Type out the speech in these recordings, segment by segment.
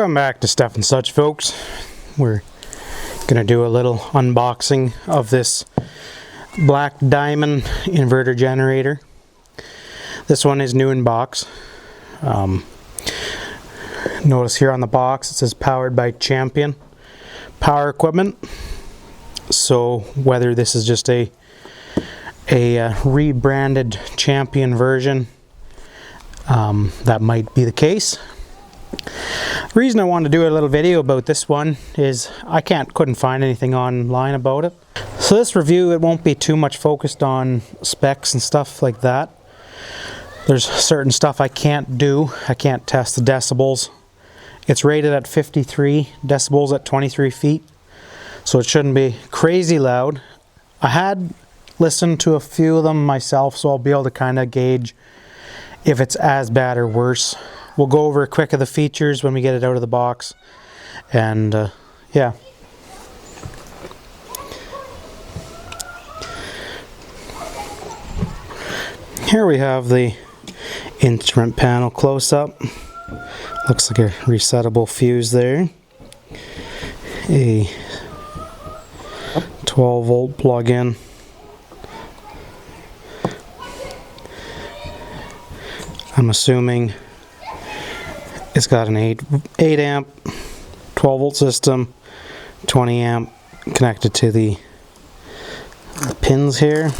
Welcome back to Stuff and Such, folks. We're gonna do a little unboxing of this Black Diamond inverter generator. This one is new in box. Notice here on the box it says powered by Champion Power Equipment. So whether this is just a rebranded Champion version, that might be the case. The reason I wanted to do a little video about this one is I couldn't find anything online about it. So this review, it won't be too much focused on specs and stuff like that. There's certain stuff I can't do. I can't test the decibels. It's rated at 53 decibels at 23 feet, so it shouldn't be crazy loud. I had listened to a few of them myself, so I'll be able to kind of gauge if it's as bad or worse. We'll go over quick of the features when we get it out of the box, and yeah. Here we have the instrument panel close-up. Looks like a resettable fuse there. A 12-volt plug-in. I'm assuming it's got an 8 amp 12 volt system, 20 amp connected to the pins here.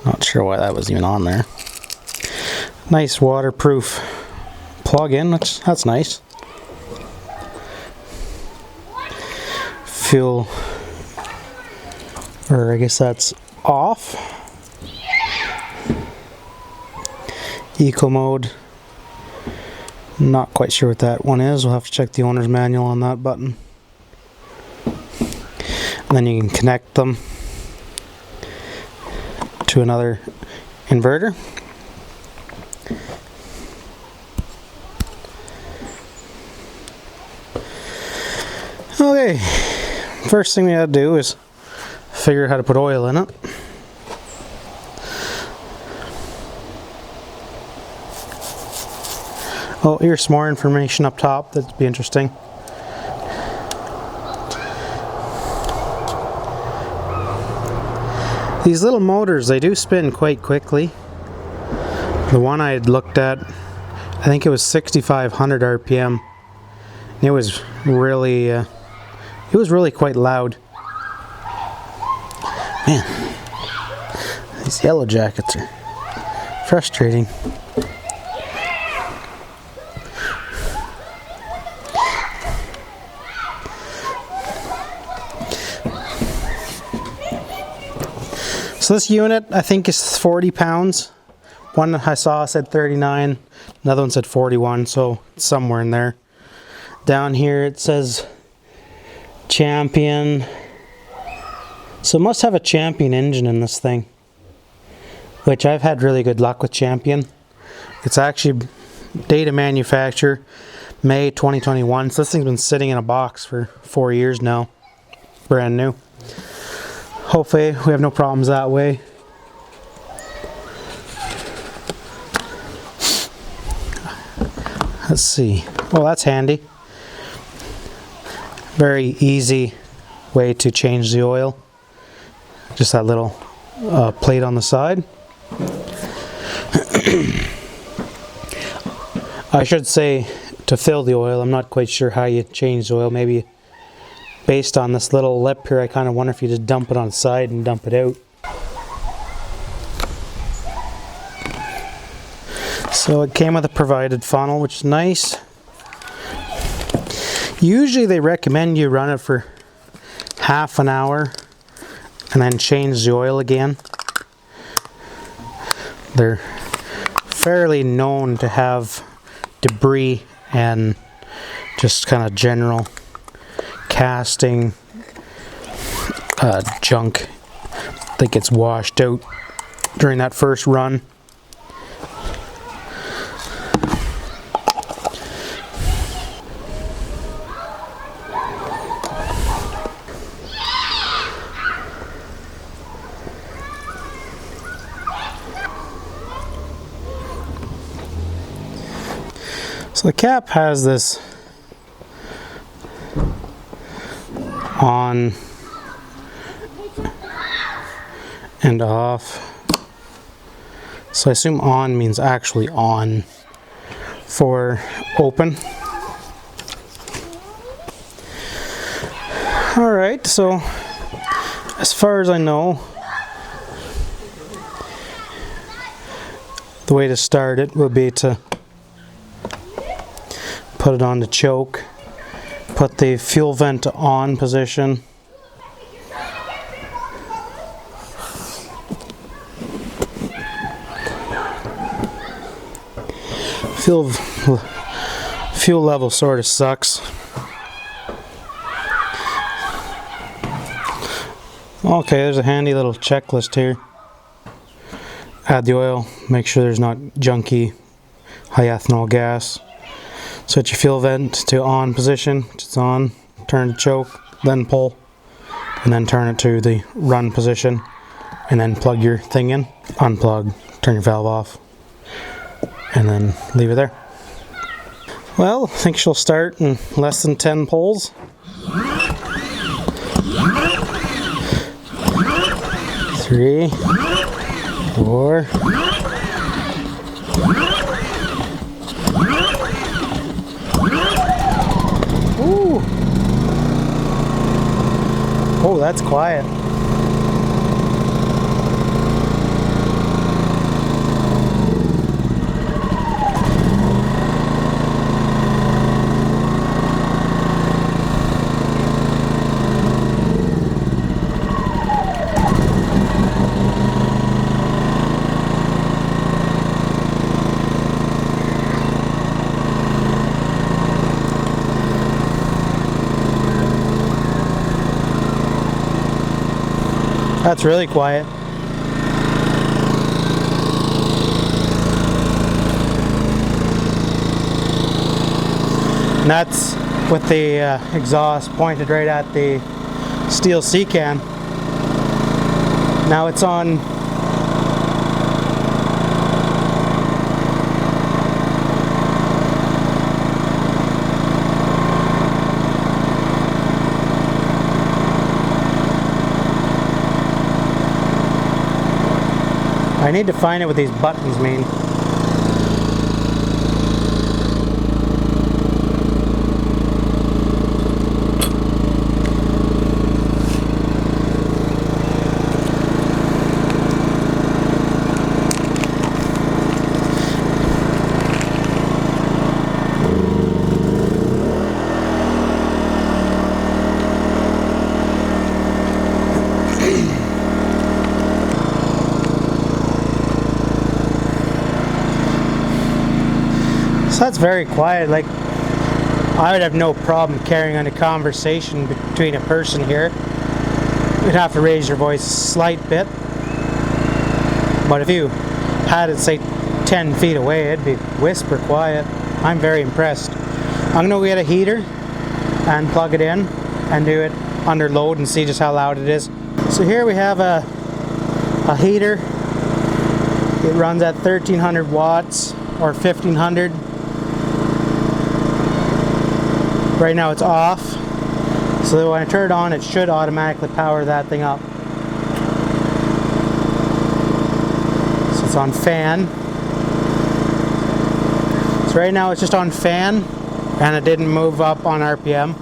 Not sure why that was even on there. Nice waterproof plug-in, that's nice. Fuel, or I guess that's off. Eco mode. Not quite sure what that one is. We'll have to check the owner's manual on that button. And then you can connect them to another inverter. Okay, first thing we gotta do is figure out how to put oil in it. Oh, here's some more information up top. That'd be interesting. These little motors, they do spin quite quickly. The one I had looked at, I think it was 6,500 RPM. It was really quite loud. Man, these yellow jackets are frustrating. So this unit, I think, is 40 pounds. One I saw said 39, another one said 41, so it's somewhere in there. Down here it says Champion. So it must have a Champion engine in this thing, which I've had really good luck with Champion. It's actually date of manufacture, May 2021. So this thing's been sitting in a box for 4 years now, brand new. Hopefully we have no problems that way. Let's see. Well, that's handy. Very easy way to change the oil. Just that little plate on the side. I should say, to fill the oil, I'm not quite sure how you change the oil. Maybe based on this little lip here, I kind of wonder if you just dump it on the side and dump it out. So it came with a provided funnel, which is nice. Usually they recommend you run it for half an hour and then change the oil again. They're fairly known to have debris and just kind of general casting junk that gets washed out during that first run. So the cap has this on and off. So I assume on means actually on for open. Alright, so as far as I know, the way to start it will be to put it on the choke, put the fuel vent to on position, fuel level sort of sucks. Okay, there's a handy little checklist here. Add the oil, make sure there's not junky high ethanol gas. Set your fuel vent to on position, it's on, turn the choke, then pull, and then turn it to the run position, and then plug your thing in, unplug, turn your valve off, and then leave it there. Well, I think she'll start in less than 10 pulls. 3, 4. Ooh. Oh, that's quiet. That's really quiet. And that's with the exhaust pointed right at the steel C-can. Now it's on I need to find out what these buttons mean. So that's very quiet. Like, I would have no problem carrying on a conversation between a person here. You'd have to raise your voice a slight bit. But if you had it, say, 10 feet away, it'd be whisper quiet. I'm very impressed. I'm going to get a heater and plug it in and do it under load and see just how loud it is. So here we have a heater. It runs at 1300 watts or 1500. Right now it's off, so that when I turn it on, it should automatically power that thing up. So it's on fan. So right now it's just on fan, and it didn't move up on RPM.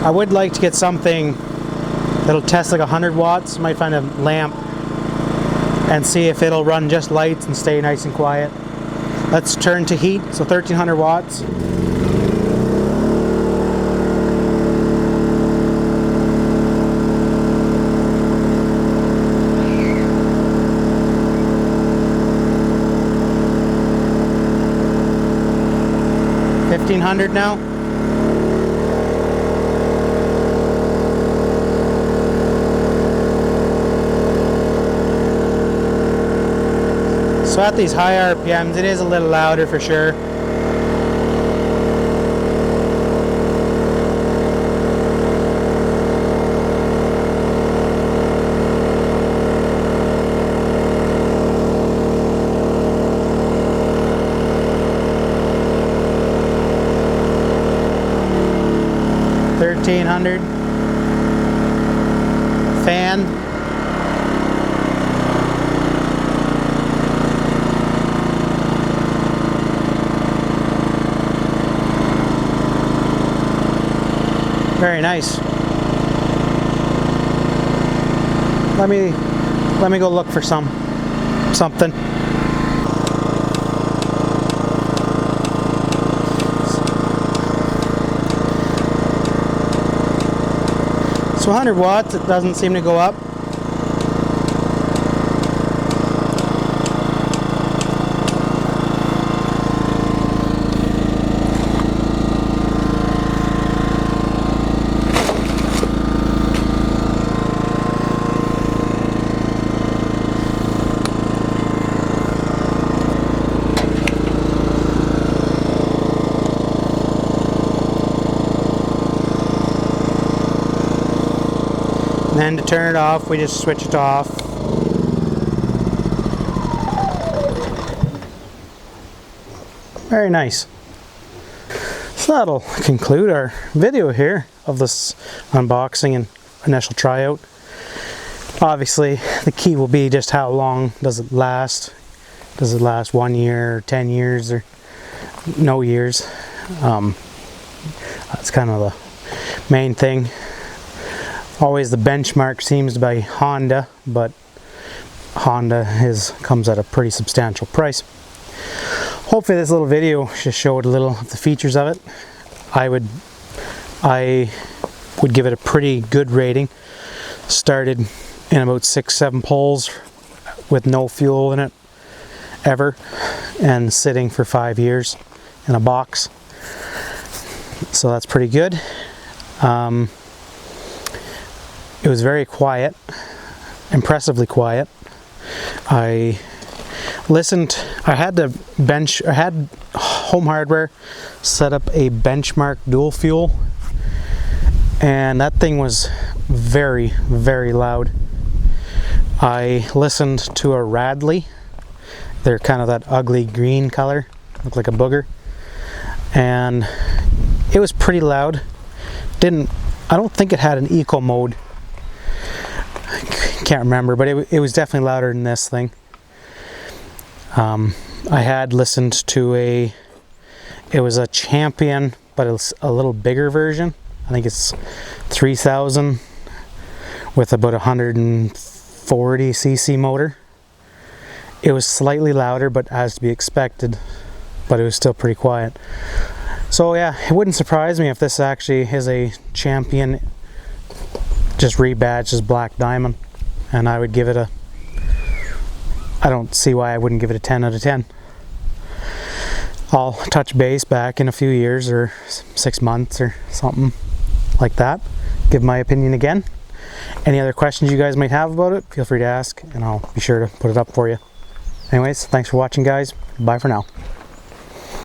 I would like to get something that'll test like 100 watts. Might find a lamp and see if it'll run just lights and stay nice and quiet. Let's turn to heat, so 1300 watts. $1,500 now. So at these high RPMs, it is a little louder for sure. $1,300. fan. Very nice. Let me go look for something. So 100 watts, it doesn't seem to go up. And then to turn it off, we just switch it off. Very nice. So that'll conclude our video here of this unboxing and initial tryout. Obviously, the key will be just how long does it last. Does it last 1 year, or 10 years, or no years? That's kind of the main thing. Always the benchmark seems to be Honda, but Honda comes at a pretty substantial price. Hopefully this little video just showed a little of the features of it. I would give it a pretty good rating. Started in about 6-7 pulls with no fuel in it ever, and sitting for 5 years in a box. So that's pretty good. It was very quiet, impressively quiet. I had Home Hardware set up a benchmark dual fuel, and that thing was very, very loud. I listened to a Radley. They're kind of that ugly green color, look like a booger, and it was pretty loud. I don't think it had an eco mode. Can't remember, but it was definitely louder than this thing. I had listened to it was a Champion, but it's a little bigger version. I think it's 3000 with about 140 cc motor. It was slightly louder, but as to be expected, but it was still pretty quiet. So yeah, it wouldn't surprise me if this actually is a Champion, just rebadged as Black Diamond, and I would give it I don't see why I wouldn't give it a 10 out of 10. I'll touch base back in a few years or 6 months or something like that, give my opinion again. Any other questions you guys might have about it, feel free to ask, and I'll be sure to put it up for you. Anyways, thanks for watching, guys. Bye for now.